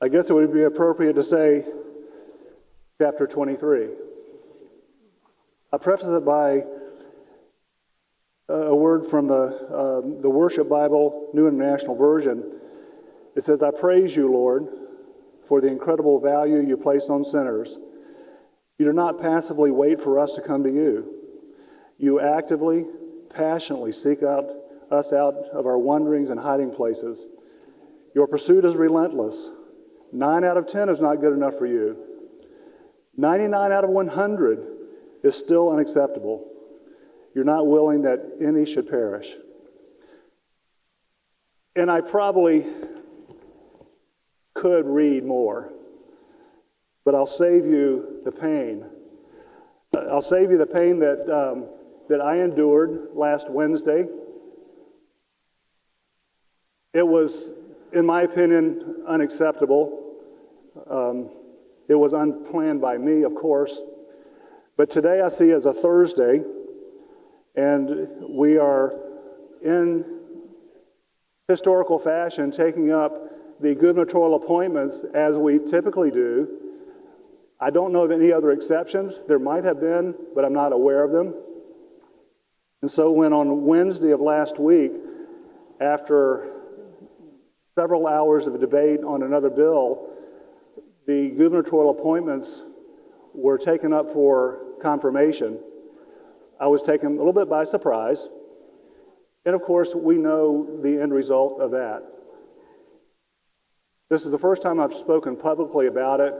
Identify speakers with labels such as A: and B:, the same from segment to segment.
A: I guess it would be appropriate to say chapter 23. I preface it by a word from the Worship Bible, New International Version. It says, "I praise you, Lord, for the incredible value you place on sinners. You do not passively wait for us to come to you. You actively, passionately seek us out of our wanderings and hiding places. Your pursuit is relentless. 9 out of 10 is not good enough for you. 99 out of 100 is still unacceptable. You're not willing that any should perish." And I probably could read more, but I'll save you the pain. I'll save you the pain that I endured last Wednesday. It was, in my opinion, unacceptable. It was unplanned by me, of course. But today I see as a Thursday, and we are in historical fashion taking up the gubernatorial appointments as we typically do. I don't know of any other exceptions. There might have been, but I'm not aware of them. And so when on Wednesday of last week, after several hours of debate on another bill, the gubernatorial appointments were taken up for confirmation, I was taken a little bit by surprise. And of course, we know the end result of that. This is the first time I've spoken publicly about it,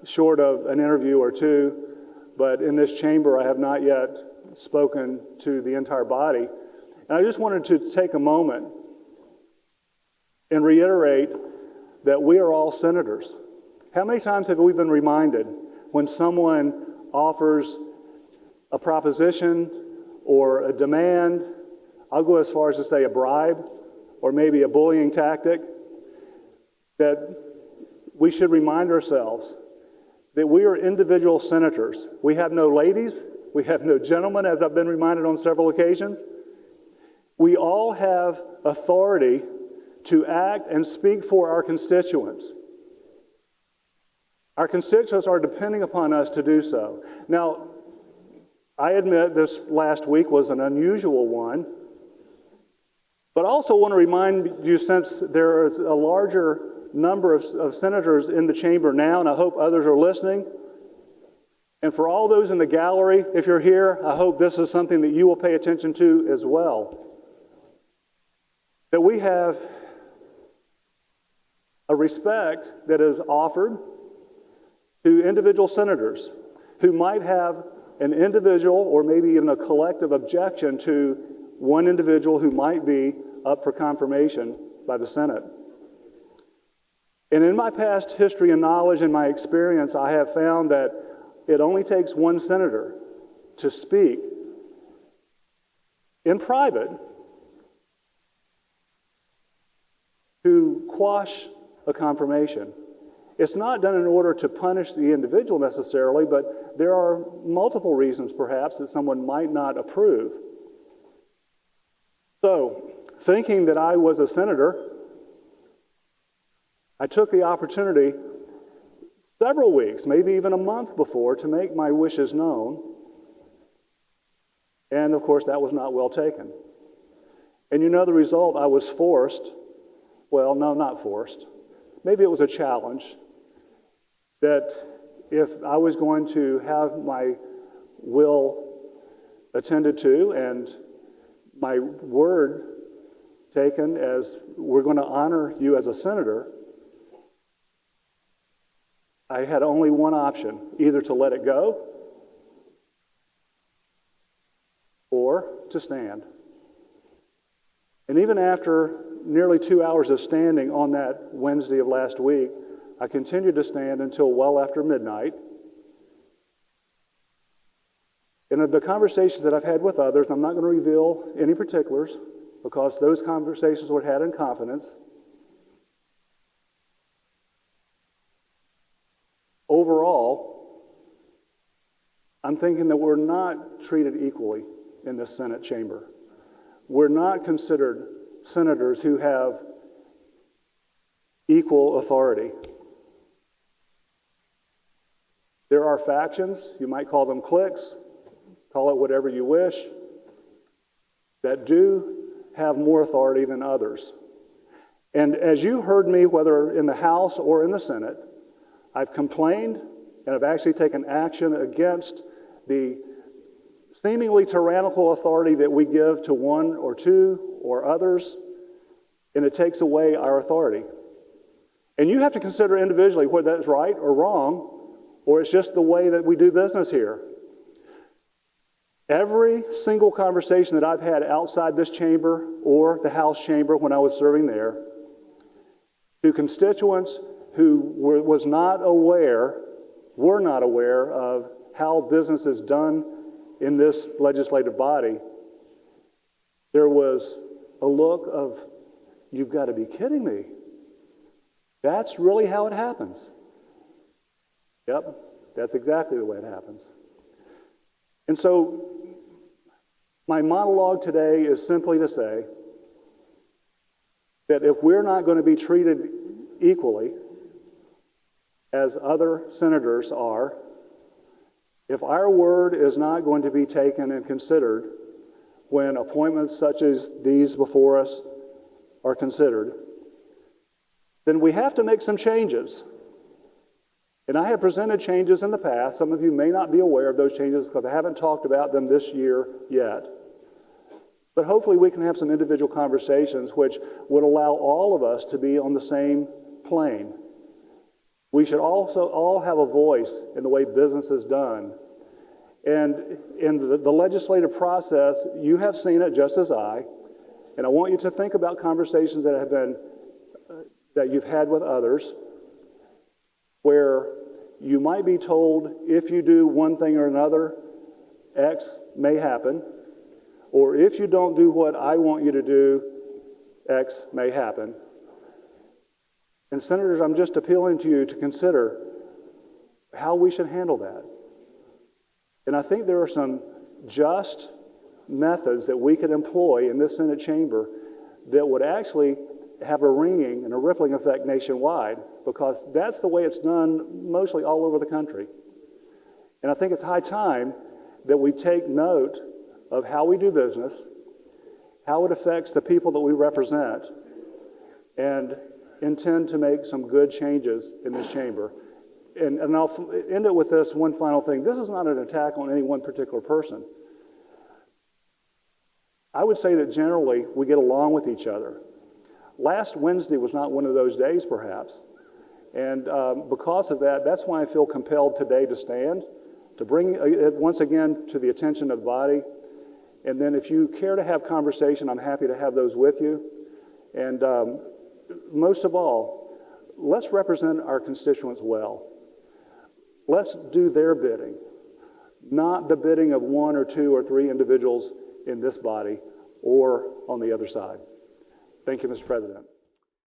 A: short of an interview or two, but in this chamber I have not yet spoken to the entire body. And I just wanted to take a moment and reiterate that we are all senators. How many times have we been reminded when someone offers a proposition or a demand, I'll go as far as to say a bribe, or maybe a bullying tactic, that we should remind ourselves that we are individual senators. We have no ladies, we have no gentlemen, as I've been reminded on several occasions. We all have authority to act and speak for our constituents. Our constituents are depending upon us to do so. Now, I admit this last week was an unusual one, but I also want to remind you, since there is a larger number of senators in the chamber now, and I hope others are listening, and for all those in the gallery, if you're here, I hope this is something that you will pay attention to as well, that we have a respect that is offered to individual senators who might have an individual or maybe even a collective objection to one individual who might be up for confirmation by the Senate. And in my past history and knowledge and my experience, I have found that it only takes one senator to speak in private to quash a confirmation. It's not done in order to punish the individual necessarily, but there are multiple reasons perhaps that someone might not approve. So, thinking that I was a senator, I took the opportunity several weeks, maybe even a month before, to make my wishes known. And of course, that was not well taken. And you know the result, I was forced, well, no, not forced. Maybe it was a challenge that if I was going to have my will attended to and my word taken as we're going to honor you as a senator, I had only one option, either to let it go or to stand. And even after nearly 2 hours of standing on that Wednesday of last week, I continued to stand until well after midnight. And of the conversations that I've had with others, I'm not going to reveal any particulars because those conversations were had in confidence. Overall, I'm thinking that we're not treated equally in this Senate chamber. We're not considered senators who have equal authority. There are factions, you might call them cliques, call it whatever you wish, that do have more authority than others. And as you heard me, whether in the House or in the Senate, I've complained and I've actually taken action against the seemingly tyrannical authority that we give to one or two or others, and it takes away our authority. And you have to consider individually whether that's right or wrong, or it's just the way that we do business here. Every single conversation that I've had outside this chamber or the House chamber when I was serving there, to constituents who were not aware of how business is done in this legislative body, there was a look of, you've got to be kidding me. That's really how it happens. Yep, that's exactly the way it happens. And so my monologue today is simply to say that if we're not going to be treated equally as other senators are, if our word is not going to be taken and considered when appointments such as these before us are considered, then we have to make some changes. And I have presented changes in the past. Some of you may not be aware of those changes because I haven't talked about them this year yet. But hopefully we can have some individual conversations which would allow all of us to be on the same plane. We should also all have a voice in the way business is done. And in the legislative process, you have seen it just as I, and I want you to think about conversations that have been, that you've had with others, where you might be told if you do one thing or another, X may happen, or if you don't do what I want you to do, X may happen. And senators, I'm just appealing to you to consider how we should handle that. And I think there are some just methods that we could employ in this Senate chamber that would actually have a ringing and a rippling effect nationwide, because that's the way it's done mostly all over the country. And I think it's high time that we take note of how we do business, how it affects the people that we represent, and intend to make some good changes in this chamber. And I'll end it with this one final thing. This is not an attack on any one particular person. I would say that generally we get along with each other. Last Wednesday was not one of those days, perhaps. And because of that, that's why I feel compelled today to stand, to bring it once again to the attention of the body. And then if you care to have conversation, I'm happy to have those with you. And most of all, let's represent our constituents well. Let's do their bidding, not the bidding of one or two or three individuals in this body or on the other side. Thank you, Mr. President.